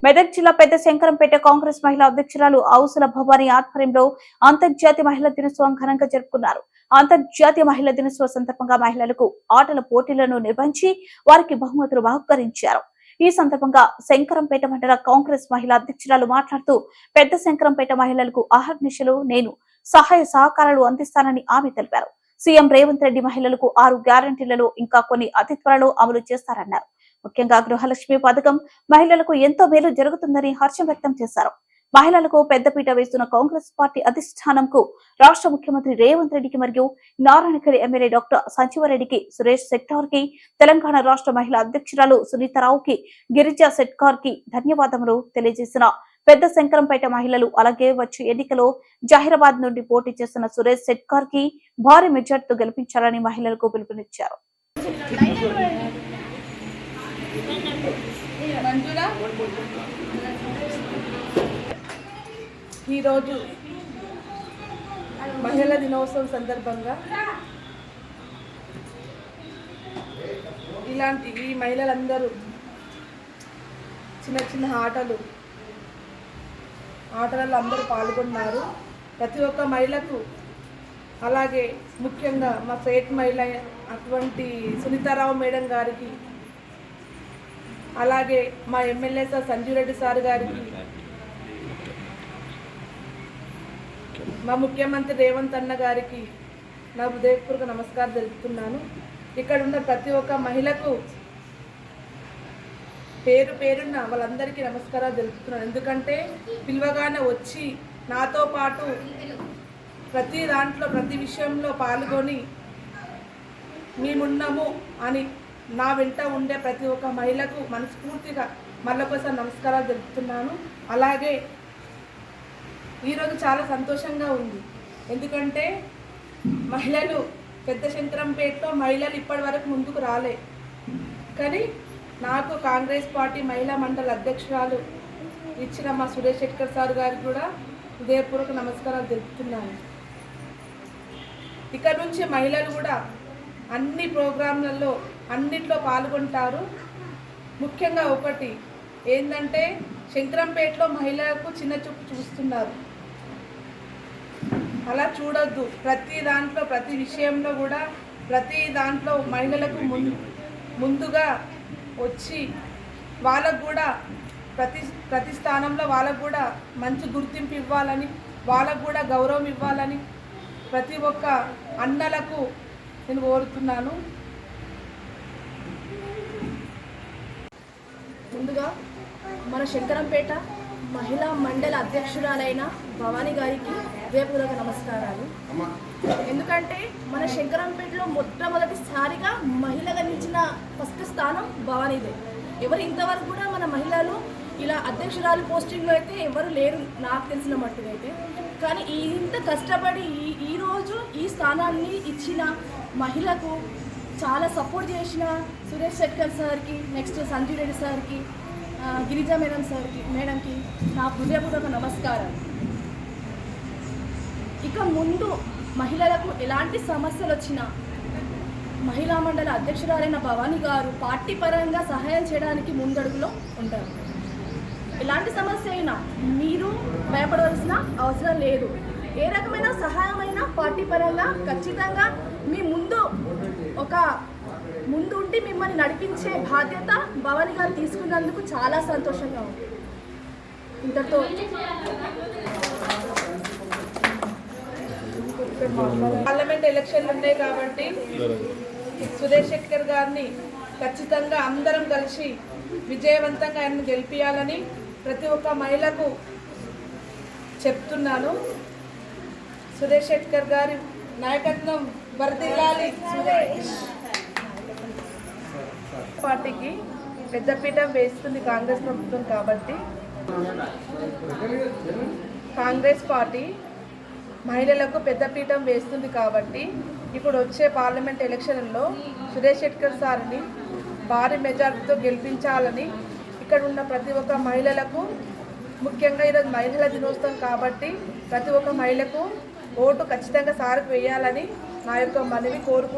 మెదక్ జిల్లా పెద్ద శంకరంపేట కాంగ్రెస్ మహిళా అధ్యక్షురాలు ఔసుల భవానీ ఆధ్వర్యంలో అంతర్జాతీయ మహిళా దినోత్సవం ఘనంగా జరుపుకున్నారు. అంతర్జాతీయ మహిళా దినోత్సవ సందర్భంగా మహిళలకు ఆటల పోటీలను నిర్వహించి వారికి బహుమతులు బహుకరించారు. ఈ సందర్భంగా శంకరంపేట మండల కాంగ్రెస్ మహిళా అధ్యక్షురాలు మాట్లాడుతూ పెద్ద శంకరంపేట మహిళలకు అహర్నిశలు నేను సహాయ సహకారాలు అందిస్తానని ఆమె తెలిపారు. సీఎం రేవంత్ రెడ్డి మహిళలకు 6 గ్యారంటీలలో ఇంకా కొన్ని అతి త్వరలో అమలు చేస్తారన్నారు. ముఖ్యంగా గృహలక్ష్మి పథకం మహిళలకు ఎంతో మేలు జరుగుతుందని హర్షం వ్యక్తం చేశారు. మహిళలకు పెద్దపీట వేస్తున్న కాంగ్రెస్ పార్టీ అధిష్టానంకు రాష్ట్ర ముఖ్యమంత్రి రేవంత్ రెడ్డికి మరియు నారాయణఖేడ్ ఎమ్మెల్యే డాక్టర్ సంజీవరెడ్డికి, సురేష్ శెట్టార్ కి, తెలంగాణ రాష్ట్ర మహిళా అధ్యక్షురాలు సునీతారావుకి, గిరిజా శెట్టార్ కి ధన్యవాదములు తెలియజేసిన పెద్ద శంకరంపేట మహిళలు, అలాగే వచ్చే ఎన్నికలో జహీరాబాద్ నుండి పోటీ చేస్తున్న సురేష్ శెట్టార్ కి భారీ మెజార్టీతో గెలిపించాలని మహిళలకు పిలుపునిచ్చారు. ఈరోజు మహిళా దినోత్సవం సందర్భంగా ఈ మహిళలందరూ చిన్న చిన్న ఆటలలో అందరూ పాల్గొన్నారు. ప్రతి ఒక్క మహిళకు, అలాగే ముఖ్యంగా మా స్టేట్ మహిళ అటువంటి సునీతారావు మేడం గారికి, అలాగే మా ఎమ్మెల్యే సార్ సంజీవరెడ్డి సార్ గారికి, మా ముఖ్యమంత్రి రేవంత్ అన్న గారికి నా హృదయపూర్వక నమస్కారం తెలుపుతున్నాను. ఇక్కడ ఉన్న ప్రతి ఒక్క మహిళకు పేరు పేరున్న వాళ్ళందరికీ నమస్కారాలు తెలుపుతున్నాను. ఎందుకంటే పిలవగానే వచ్చి నాతో పాటు ప్రతి దాంట్లో ప్రతి విషయంలో పాల్గొని మేమున్నాము అని నా వెంట ఉండే ప్రతి ఒక్క మహిళకు మనస్ఫూర్తిగా మళ్ళొకసారి నమస్కారాలు తెలుపుతున్నాను. అలాగే ఈరోజు చాలా సంతోషంగా ఉంది. ఎందుకంటే మహిళలు పెద్ద శంకరంపేటలో మహిళలు ఇప్పటి వరకు ముందుకు రాలే, కానీ నాకు కాంగ్రెస్ పార్టీ మహిళా మండలి అధ్యక్షురాలు ఇచ్చిన మా సురేష్ శెట్టార్ సార్ గారికి కూడా హృదయపూర్వక నమస్కారాలు తెలుపుతున్నాను. ఇక్కడ నుంచి మహిళలు కూడా అన్ని ప్రోగ్రాంలలో అన్నిట్లో పాల్గొంటారు. ముఖ్యంగా ఒకటి ఏంటంటే శంకరంపేటలో మహిళలకు చిన్న చూపు చూస్తున్నారు. అలా చూడొద్దు. ప్రతి దాంట్లో ప్రతి విషయంలో కూడా ప్రతి దాంట్లో మహిళలకు ముందుగా వచ్చి వాళ్ళకు కూడా ప్రతి స్థానంలో వాళ్ళకు కూడా మంచి గుర్తింపు ఇవ్వాలని, వాళ్ళకు కూడా గౌరవం ఇవ్వాలని ప్రతి ఒక్క అన్నలకు నేను కోరుతున్నాను. ముందుగా మన శంకరంపేట మహిళా మండలి అధ్యక్షురాలైన భవానీ గారికి హృదయపూర్వక నమస్కారాలు. ఎందుకంటే మన శంకరంపేటలో మొట్టమొదటిసారిగా మహిళగా నిలిచిన ఫస్ట్ స్థానం భవానీదే. ఎవరు ఇంతవరకు కూడా మన మహిళలు ఇలా అధ్యక్షురాలు పోస్టింగ్లో అయితే ఎవరు లేరు నాకు తెలిసిన మట్టుగా అయితే. కానీ ఇంత కష్టపడి ఈరోజు ఈ స్థానాన్ని ఇచ్చిన మహిళకు చాలా సపోర్ట్ చేసిన సురేష్ శెట్టార్ సార్కి, నెక్స్ట్ సంజీవ్ రెడ్డి సార్కి, గిరిజా మేడంకి నా హృదయపూర్వక నమస్కారం. ఇక ముందు మహిళలకు ఎలాంటి సమస్యలు వచ్చినా మహిళా మండలి అధ్యక్షురాలైన భవానీ గారు పార్టీ పరంగా సహాయం చేయడానికి ముందడుగులో ఉంటారు. ఎలాంటి సమస్య అయినా మీరు భయపడవలసిన అవసరం లేదు. ఏ రకమైన సహాయమైనా పార్టీ పరంగా ఖచ్చితంగా మీ ముందు ఉండి మిమ్మల్ని నడిపించే బాధ్యత భవానీ గారు తీసుకున్నందుకు చాలా సంతోషంగా ఉంది. ఇంతతో పార్లమెంట్ ఎలక్షన్లు ఉన్నాయి కాబట్టి సురేష్ శెట్టార్ గారిని ఖచ్చితంగా అందరం కలిసి విజయవంతంగా ఆయన గెలిపించాలని ప్రతి ఒక్క మహిళకు చెప్తున్నాను. సురేష్ శెట్టార్ గారి నాయకత్వం వర్ధిల్లాలి. పార్టీకి పెద్దపీట వేస్తుంది కాంగ్రెస్ ప్రభుత్వం కాబట్టి కాంగ్రెస్ పార్టీ మహిళలకు పెద్దపీఠం వేస్తుంది కాబట్టి ఇప్పుడు వచ్చే పార్లమెంట్ ఎలక్షన్లలో సురేష్ శెట్టార్ సార్ని భారీ మెజార్టీతో గెలిపించాలని ఇక్కడ ఉన్న ప్రతి ఒక్క మహిళలకు, ముఖ్యంగా ఈరోజు మహిళల దినోత్సవం కాబట్టి ప్రతి ఒక్క మహిళకు ఓటు ఖచ్చితంగా సార్కు వేయాలని నా యొక్క మనవి కోరుకుంటున్నాను.